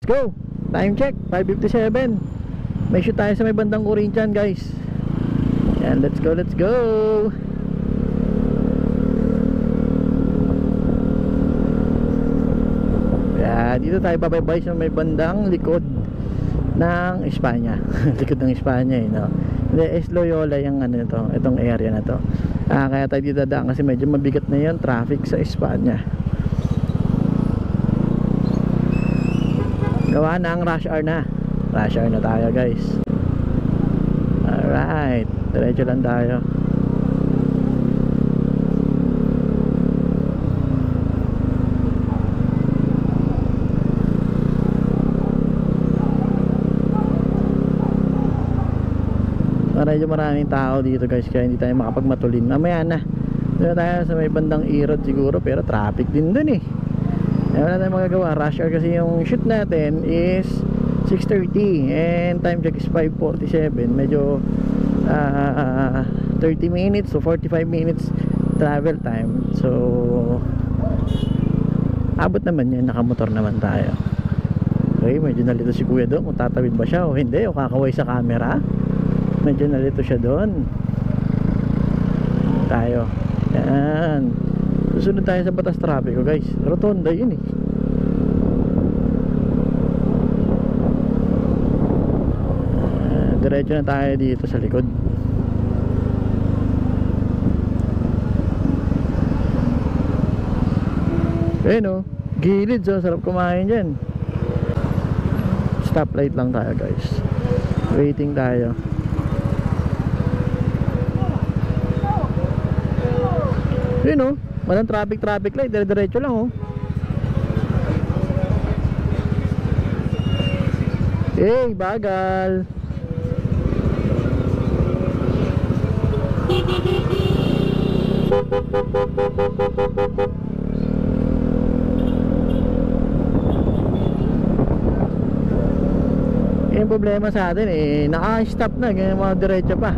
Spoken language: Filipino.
go. Time check 5:57. May shoot tayo sa may bandang Corinthian guys. Yan, let's go, let's go. Yan, dito tayo babaybay sa may bandang likod ng Espanya. Likod ng Espanya no? Hindi, es Loyola yung ano ito, itong area na to. Kaya tayo dito dadaan kasi medyo mabigat na yung traffic sa Espanya. Gawa na ang rush hour na. Rush hour na tayo guys. Alright, diretso lang tayo. Medyo maraming tao dito guys, kaya hindi tayo makapagmatulin. Mamaya na doon tayo sa may bandang Irod siguro, pero traffic din dun eh. Wala tayong magagawa, rush hour kasi yung shoot natin is 6:30 and time check is 5:47. Medyo 30 minutes to 45 minutes travel time. So abot naman yan, nakamotor naman tayo. Okay, medyo nalito si kuya doon kung tatawid ba siya o hindi, o kakaway sa camera. Medyo nalito siya doon. Tayo. Yan. Susunod tayo sa batas trapiko guys. Rotonda yun eh. Diretso na tayo dito sa likod. Ayun o, gilid so, sarap kumain dyan. Stoplight lang tayo guys. Waiting tayo. Yun o, walang traffic light, dire-diretso lang o. Hey, bagal. Yung problema sa atin eh, naka-stop na, ganyan mga diretso pa.